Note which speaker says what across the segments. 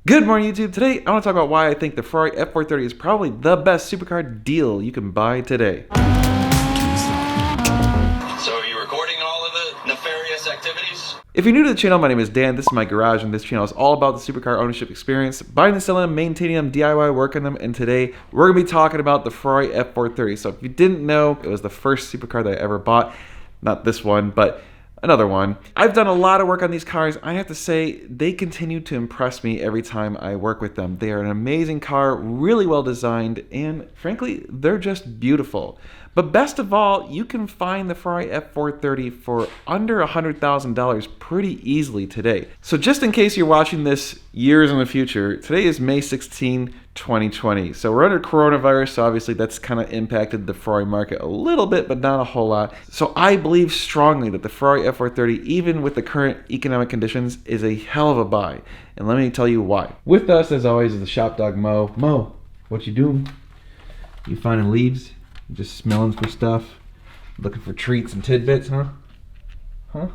Speaker 1: Good morning, YouTube. Today, I want to talk about why I think the Ferrari F430 is probably the best supercar deal you can buy today.
Speaker 2: So are you recording all of the nefarious activities?
Speaker 1: If you're new to the channel, my name is Dan. This is my garage, and this channel is all about the supercar ownership experience, buying and selling them, maintaining them, DIY, working them, and today, we're going to be talking about the Ferrari F430. So if you didn't know, it was the first supercar that I ever bought. Not this one, but another one. I've done a lot of work on these cars. I have to say, they continue to impress me every time I work with them. They are an amazing car, really well designed, and frankly, they're just beautiful. But best of all, you can find the Ferrari F430 for under $100,000 pretty easily today. So just in case you're watching this years in the future, today is May 16, 2020. So we're under coronavirus, so obviously that's kind of impacted the Ferrari market a little bit, but not a whole lot. So I believe strongly that the Ferrari F430, even with the current economic conditions, is a hell of a buy. And let me tell you why. With us, as always, is the shop dog, Mo. Mo, what you doing? You finding leads? Just smelling for stuff? Looking for treats and tidbits, huh? Huh?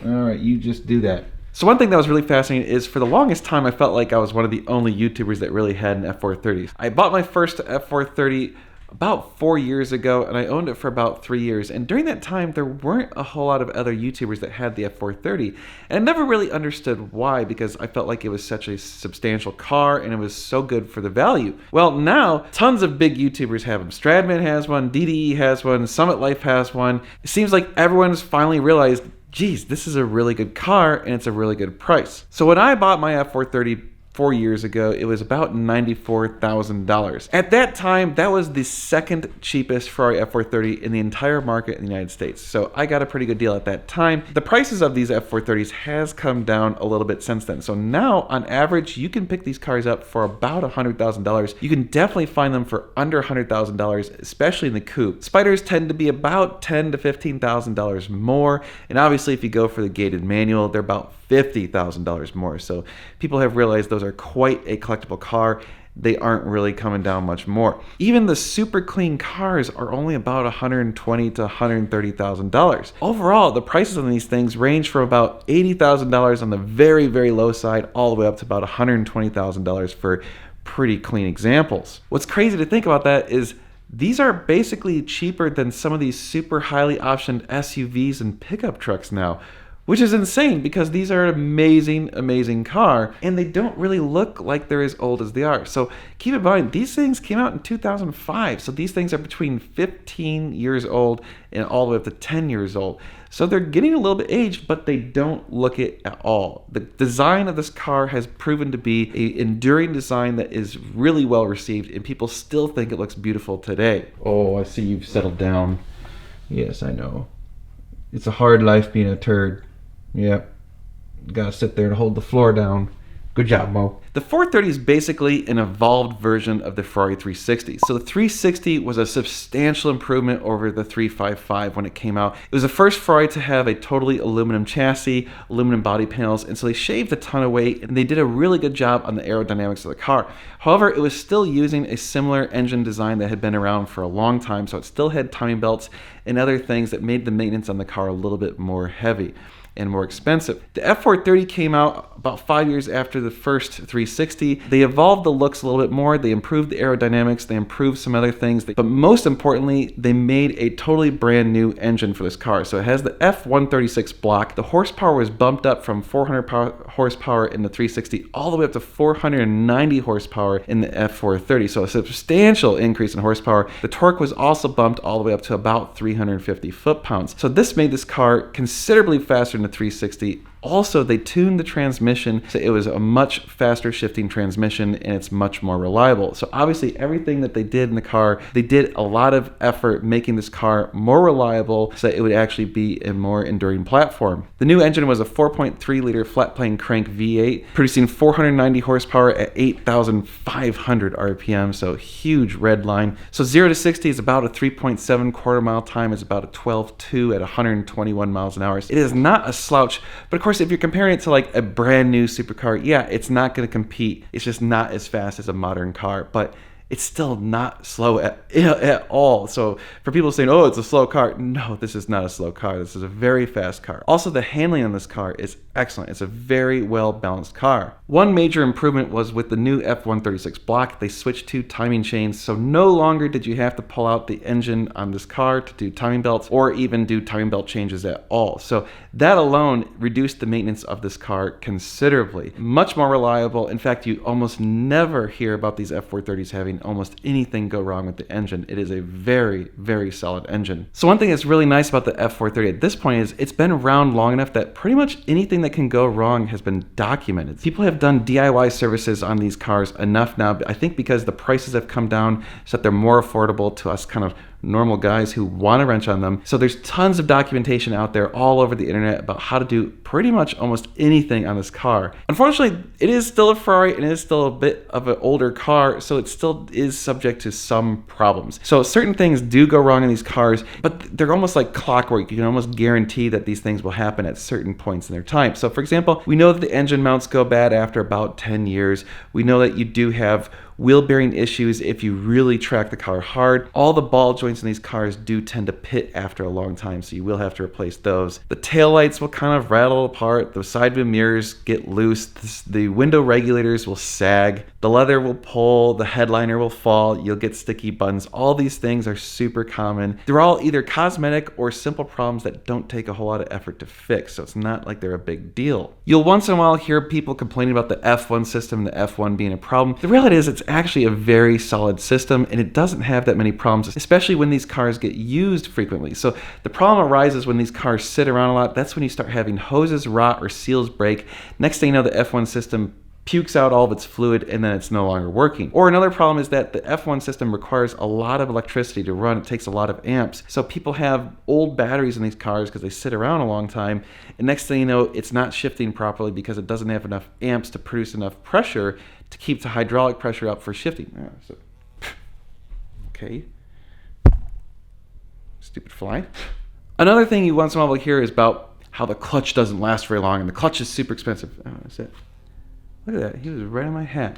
Speaker 1: Alright, you just do that. So one thing that was really fascinating is for the longest time I felt like I was one of the only YouTubers that really had an F430. I bought my first F430 about 4 years ago, and I owned it for about 3 years. And during that time, there weren't a whole lot of other YouTubers that had the F430. And I never really understood why, because I felt like it was such a substantial car and it was so good for the value. Well, now, tons of big YouTubers have them. Stradman has one, DDE has one, Summit Life has one. It seems like everyone's finally realized, geez, this is a really good car and it's a really good price. So when I bought my F430 4 years ago, it was about $94,000. At that time, that was the second cheapest Ferrari F430 in the entire market in the United States. So I got a pretty good deal at that time. The prices of these F430s has come down a little bit since then. So now, on average, you can pick these cars up for about $100,000. You can definitely find them for under $100,000, especially in the coupe. Spiders tend to be about $10,000 to $15,000 more. And obviously, if you go for the gated manual, they're about $50,000 more. So people have realized those are quite a collectible car. They aren't really coming down much more. Even the super clean cars are only about $120,000 to $130,000. Overall, the prices on these things range from about $80,000 on the very, very low side all the way up to about $120,000 for pretty clean examples. What's crazy to think about that is these are basically cheaper than some of these super highly optioned SUVs and pickup trucks now, which is insane because these are an amazing, amazing car, and they don't really look like they're as old as they are. So keep in mind, these things came out in 2005, so these things are between 15 years old and all the way up to 10 years old. So they're getting a little bit aged, but they don't look it at all. The design of this car has proven to be an enduring design that is really well received, and people still think it looks beautiful today. Oh, I see you've settled down. Yes, I know. It's a hard life being a turd. Yep. Gotta sit there and hold the floor down. Good job, Mo. The 430 is basically an evolved version of the Ferrari 360. So the 360 was a substantial improvement over the 355 when it came out. It was the first Ferrari to have a totally aluminum chassis, aluminum body panels, and so they shaved a ton of weight, and they did a really good job on the aerodynamics of the car. However, it was still using a similar engine design that had been around for a long time, so it still had timing belts and other things that made the maintenance on the car a little bit more heavy and more expensive. The F430 came out about 5 years after the first 360. They evolved the looks a little bit more, they improved the aerodynamics, they improved some other things, but most importantly, they made a totally brand new engine for this car. So it has the F136 block. The horsepower was bumped up from 400 horsepower in the 360 all the way up to 490 horsepower in the F430. So a substantial increase in horsepower. The torque was also bumped all the way up to about 350 foot-pounds. So this made this car considerably faster than the 360. Also, they tuned the transmission so it was a much faster shifting transmission and it's much more reliable. So obviously everything that they did in the car, they did a lot of effort making this car more reliable so that it would actually be a more enduring platform. The new engine was a 4.3 liter flat plane crank V8 producing 490 horsepower at 8,500 RPM, so huge red line. So 0 to 60 is about a 3.7 quarter mile time, is about a 12.2 at 121 miles an hour. It is not a slouch, but of course if you're comparing it to like a brand new supercar, yeah, it's not going to compete. It's just not as fast as a modern car, but it's still not slow at all. So for people saying, oh, it's a slow car, no, this is not a slow car. This is a very fast car. Also, the handling on this car is excellent. It's a very well balanced car. One major improvement was with the new F136 block. They switched to timing chains, so no longer did you have to pull out the engine on this car to do timing belts or even do timing belt changes at all. So that alone reduced the maintenance of this car considerably. Much more reliable. In fact, you almost never hear about these F430s having almost anything go wrong with the engine. It is a very, very solid engine. So one thing that's really nice about the F430 at this point is it's been around long enough that pretty much anything that can go wrong has been documented. People have done DIY services on these cars enough now, I think because the prices have come down so that they're more affordable to us kind of normal guys who want to wrench on them. So there's tons of documentation out there all over the internet about how to do pretty much almost anything on this car. Unfortunately, it is still a Ferrari and it is still a bit of an older car, so it still is subject to some problems. So certain things do go wrong in these cars, but they're almost like clockwork. You can almost guarantee that these things will happen at certain points in their time. So for example, we know that the engine mounts go bad after about 10 years. We know that you do have wheel bearing issues if you really track the car hard. All the ball joints in these cars do tend to pit after a long time, so you will have to replace those. The taillights will kind of rattle apart, the side view mirrors get loose, the window regulators will sag, the leather will pull, the headliner will fall, you'll get sticky buttons. All these things are super common. They're all either cosmetic or simple problems that don't take a whole lot of effort to fix, so it's not like they're a big deal. You'll once in a while hear people complaining about the F1 system, the F1 being a problem. The reality is it's actually a very solid system and it doesn't have that many problems, especially when these cars get used frequently. So the problem arises when these cars sit around a lot. That's when you start having hoses rot or seals break. Next thing you know, the F1 system pukes out all of its fluid and then it's no longer working. Or another problem is that the F1 system requires a lot of electricity to run. It takes a lot of amps. So people have old batteries in these cars because they sit around a long time, and next thing you know, it's not shifting properly because it doesn't have enough amps to produce enough pressure to keep the hydraulic pressure up for shifting. Okay. Stupid fly. Another thing you once in a while will hear is about how the clutch doesn't last very long and the clutch is super expensive. Oh, that's it. Look at that. He was right on my hat.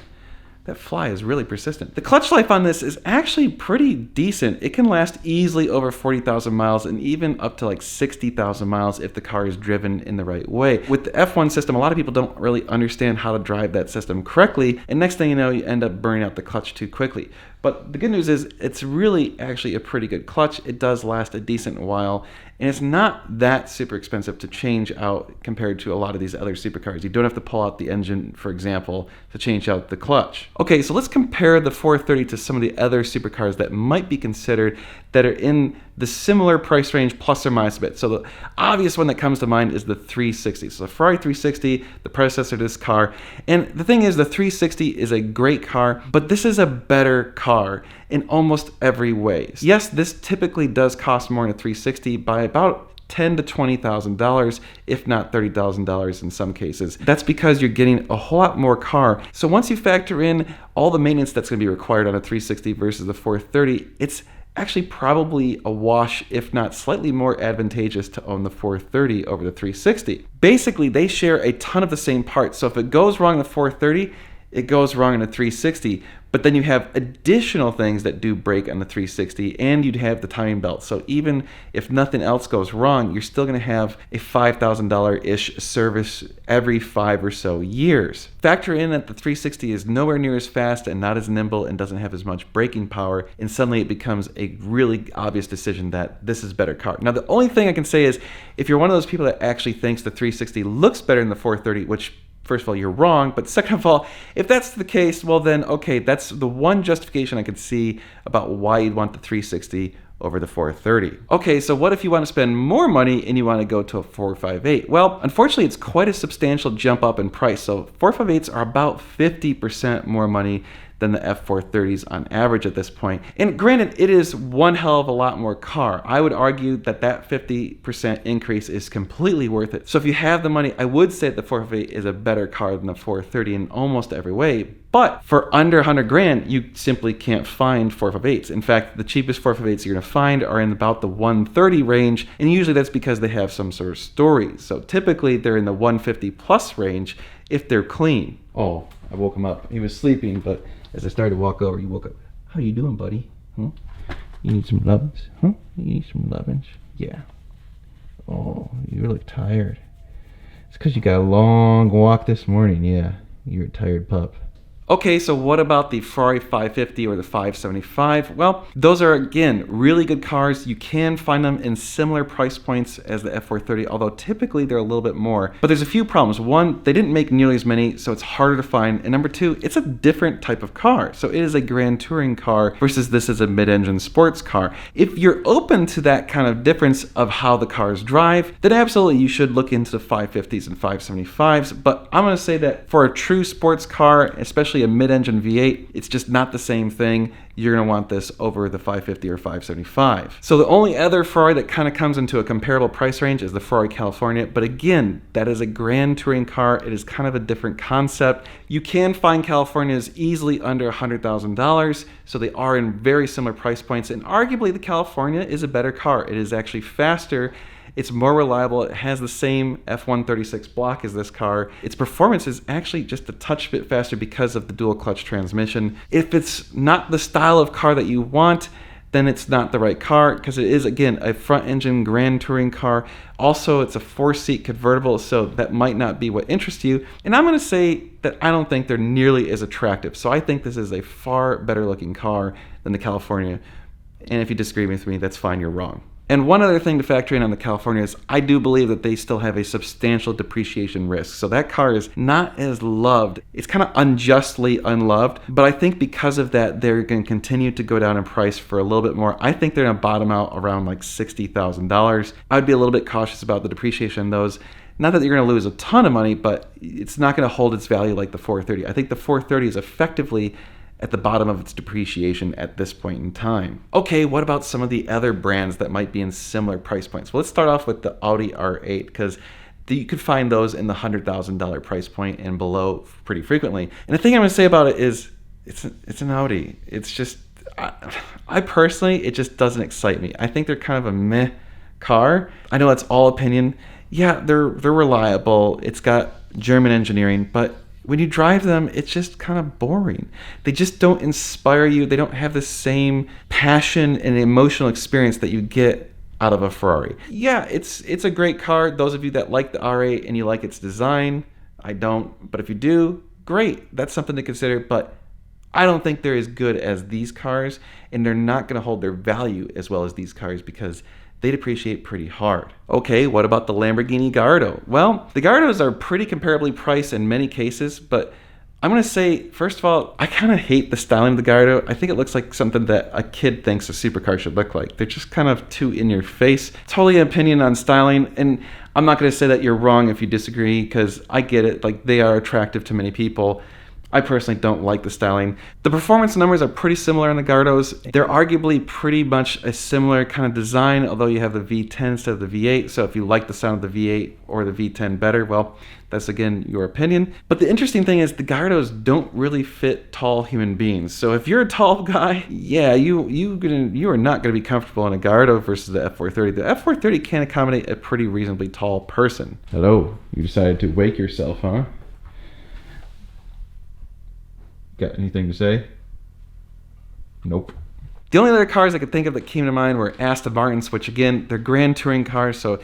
Speaker 1: That fly is really persistent. The clutch life on this is actually pretty decent. It can last easily over 40,000 miles and even up to like 60,000 miles if the car is driven in the right way. With the F1 system, a lot of people don't really understand how to drive that system correctly, and next thing you know, you end up burning out the clutch too quickly. But the good news is it's really actually a pretty good clutch. It does last a decent while, and it's not that super expensive to change out compared to a lot of these other supercars. You don't have to pull out the engine, for example, to change out the clutch. Okay, so let's compare the 430 to some of the other supercars that might be considered that are in the similar price range plus or minus a bit. So the obvious one that comes to mind is the 360. So the Ferrari 360, the predecessor to this car. And the thing is, the 360 is a great car, but this is a better car in almost every way. Yes, this typically does cost more than a 360 by about $10,000 to $20,000, if not $30,000 in some cases. That's because you're getting a whole lot more car. So once you factor in all the maintenance that's going to be required on a 360 versus the 430, it's actually probably a wash, if not slightly more advantageous to own the 430 over the 360. Basically, they share a ton of the same parts. So if it goes wrong in the 430, it goes wrong in a 360, but then you have additional things that do break on the 360, and you'd have the timing belt. So even if nothing else goes wrong, you're still going to have a $5,000-ish service every 5 or so years. Factor in that the 360 is nowhere near as fast and not as nimble and doesn't have as much braking power, and suddenly it becomes a really obvious decision that this is a better car. Now, the only thing I can say is if you're one of those people that actually thinks the 360 looks better than the 430, which first of all, you're wrong, but second of all, if that's the case, well then, okay, that's the one justification I could see about why you'd want the 360 over the 430. Okay, so what if you want to spend more money and you want to go to a 458? Well, unfortunately, it's quite a substantial jump up in price. So 458s are about 50% more money than the F430s on average at this point. And granted, it is one hell of a lot more car. I would argue that that 50% increase is completely worth it. So if you have the money, I would say that the 458 is a better car than the 430 in almost every way. But for under 100 grand, you simply can't find 458s. In fact, the cheapest 458s you're gonna find are in about the 130 range, and usually that's because they have some sort of story. So typically they're in the 150 plus range if they're clean. Oh, I woke him up. He was sleeping, but as I started to walk over, he woke up.
Speaker 3: How you doing, buddy? Huh? You need some lovin's? Huh? You need some lovin's? Yeah. Oh, you look tired. It's because you got a long walk this morning. Yeah, you're a tired pup.
Speaker 1: Okay, so what about the Ferrari 550 or the 575? Well, those are, again, really good cars. You can find them in similar price points as the F430, although typically they're a little bit more. But there's a few problems. One, they didn't make nearly as many, so it's harder to find. And number two, it's a different type of car. So it is a grand touring car versus this is a mid-engine sports car. If you're open to that kind of difference of how the cars drive, then absolutely you should look into the 550s and 575s. But I'm going to say that for a true sports car, especially a mid-engine V8, it's just not the same thing. You're going to want this over the 550 or 575. So the only other Ferrari that kind of comes into a comparable price range is the Ferrari California, but again, that is a grand touring car. It is kind of a different concept. You can find Californias easily under $100,000, so they are in very similar price points, and arguably the California is a better car. It is actually faster. It's more reliable. It has the same F136 block as this car. Its performance is actually just a touch bit faster because of the dual clutch transmission. If it's not the style of car that you want, then it's not the right car because it is, again, a front engine grand touring car. Also, it's a 4-seat convertible, so that might not be what interests you. And I'm going to say that I don't think they're nearly as attractive. So I think this is a far better looking car than the California. And if you disagree with me, that's fine, you're wrong. And one other thing to factor in on the California is I do believe that they still have a substantial depreciation risk. So that car is not as loved. It's kind of unjustly unloved. But I think because of that, they're going to continue to go down in price for a little bit more. I think they're going to bottom out around like $60,000. I would be a little bit cautious about the depreciation in those. Not that you're going to lose a ton of money, but it's not going to hold its value like the 430. I think the 430 is effectively at the bottom of its depreciation at this point in time. Okay, what about some of the other brands that might be in similar price points? Well, let's start off with the Audi R8 because you could find those in the $100,000 price point and below pretty frequently. And the thing I'm going to say about it is it's an Audi. It's just, I personally, it just doesn't excite me. I think they're kind of a meh car. I know that's all opinion. Yeah, they're reliable. It's got German engineering, but when you drive them, it's just kind of boring. They just don't inspire you. They don't have the same passion and emotional experience that you get out of a Ferrari. Yeah, it's a great car. Those of you that like the R8 and you like its design, I don't. But if you do, great. That's something to consider. But I don't think they're as good as these cars, and they're not going to hold their value as well as these cars because they depreciate pretty hard. Okay, what about the Lamborghini Gallardo? Well, the Gallardos are pretty comparably priced in many cases, but I'm going to say, first of all, I kind of hate the styling of the Gallardo. I think it looks like something that a kid thinks a supercar should look like. They're just kind of too in your face. Totally an opinion on styling, and I'm not going to say that you're wrong if you disagree, because I get it. Like, they are attractive to many people. I personally don't like the styling. The performance numbers are pretty similar on the Gallardos. They're arguably pretty much a similar kind of design, although you have the V10 instead of the V8. So if you like the sound of the V8 or the V10 better, well, that's again your opinion. But the interesting thing is the Gallardos don't really fit tall human beings. So if you're a tall guy, yeah, you are not going to be comfortable in a Gallardo versus the F430. The F430 can accommodate a pretty reasonably tall person.
Speaker 3: Hello, you decided to wake yourself, huh? Got anything to say? Nope.
Speaker 1: The only other cars I could think of that came to mind were Aston Martins, which again, they're grand touring cars, so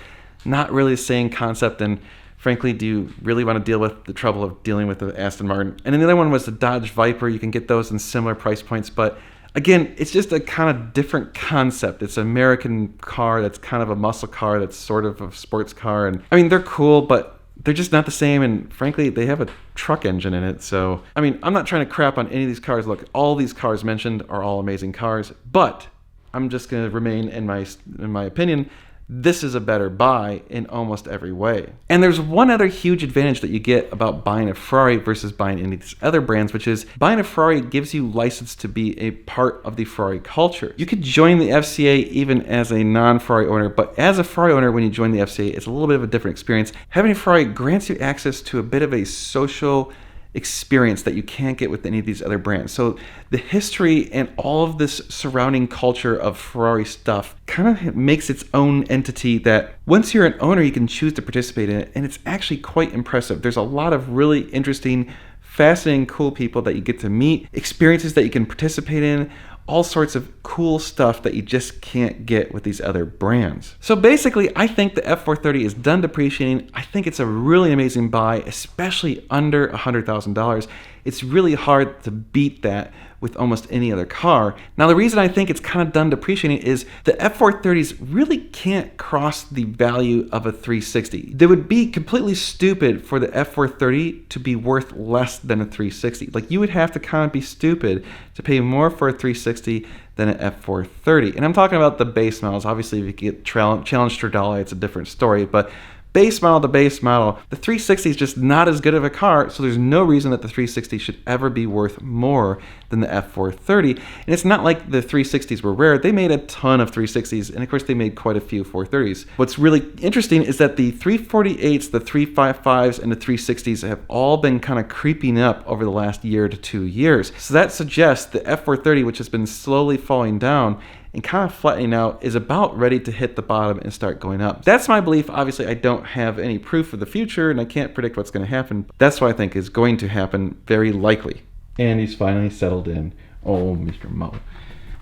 Speaker 1: not really the same concept. And frankly, do you really want to deal with the trouble of dealing with the Aston Martin? And then the other one was the Dodge Viper. You can get those in similar price points, but again, it's just a kind of different concept. It's an American car that's kind of a muscle car that's sort of a sports car. And I mean, they're cool, but they're just not the same, and frankly, they have a truck engine in it. So, I mean, I'm not trying to crap on any of these cars. Look, all these cars mentioned are all amazing cars, but I'm just going to remain in my opinion, this is a better buy in almost every way. And there's one other huge advantage that you get about buying a Ferrari versus buying any of these other brands, which is buying a Ferrari gives you license to be a part of the Ferrari culture. You could join the FCA even as a non-Ferrari owner, but as a Ferrari owner, when you join the FCA, it's a little bit of a different experience. Having a Ferrari grants you access to a bit of a social experience that you can't get with any of these other brands. So the history and all of this surrounding culture of Ferrari stuff kind of makes its own entity that once you're an owner, you can choose to participate in it. And it's actually quite impressive. There's a lot of really interesting, fascinating, cool people that you get to meet, experiences that you can participate in, all sorts of cool stuff that you just can't get with these other brands. So basically, I think the F430 is done depreciating. I think it's a really amazing buy, especially under $100,000. It's really hard to beat that with almost any other car. Now, the reason I think it's kind of done depreciating is the F430s really can't cross the value of a 360. They would be completely stupid for the F430 to be worth less than a 360. Like, you would have to kind of be stupid to pay more for a 360 than an F430. And I'm talking about the base models. Obviously, if you get Challenge Stradale, it's a different story, but base model to base model, the 360 is just not as good of a car, so there's no reason that the 360 should ever be worth more than the F430. And it's not like the 360s were rare. They made a ton of 360s, and of course they made quite a few 430s. What's really interesting is that the 348s, the 355s, and the 360s have all been kind of creeping up over the last year to 2 years. So that suggests the F430, which has been slowly falling down and kind of flattening out, is about ready to hit the bottom and start going up. That's my belief. Obviously, I don't have any proof of the future, and I can't predict what's going to happen. That's what I think is going to happen, very likely. And he's finally settled in. Oh, Mr. Mo,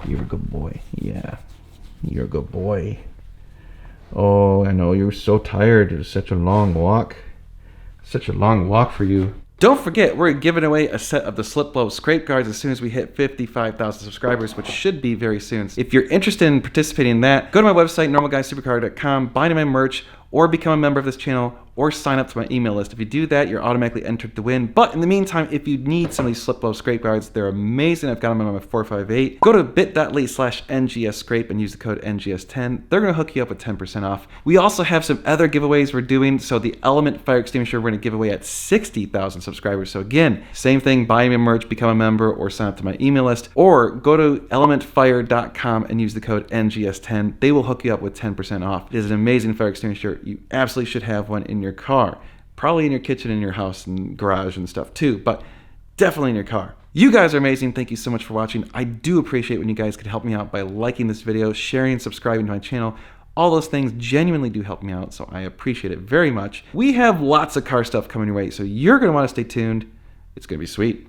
Speaker 1: you're a good boy. Yeah, you're a good boy. Oh, I know, you were so tired. It was such a long walk. Such a long walk for you. Don't forget, we're giving away a set of the Slip Blow scrape guards as soon as we hit 55,000 subscribers, which should be very soon. If you're interested in participating in that, go to my website, normalguysupercar.com, buy my merch, or become a member of this channel, or sign up to my email list. If you do that, you're automatically entered to win. But in the meantime, if you need some of these Slip Blow scrape guards, they're amazing. I've got them on my 458. Go to bit.ly/NGSscrape and use the code NGS10. They're going to hook you up with 10% off. We also have some other giveaways we're doing. So the Element Fire Extinguisher, we're going to give away at 60,000 subscribers. So again, same thing, buy me merch, become a member, or sign up to my email list. Or go to elementfire.com and use the code NGS10. They will hook you up with 10% off. It is an amazing fire extinguisher. You absolutely should have one in your car, probably in your kitchen, in your house and garage and stuff too, but definitely in your car. You guys are amazing. Thank you so much for watching. I do appreciate when you guys could help me out by liking this video, sharing, subscribing to my channel. All those things genuinely do help me out, so I appreciate it very much. We have lots of car stuff coming your way, so you're going to want to stay tuned. It's going to be sweet.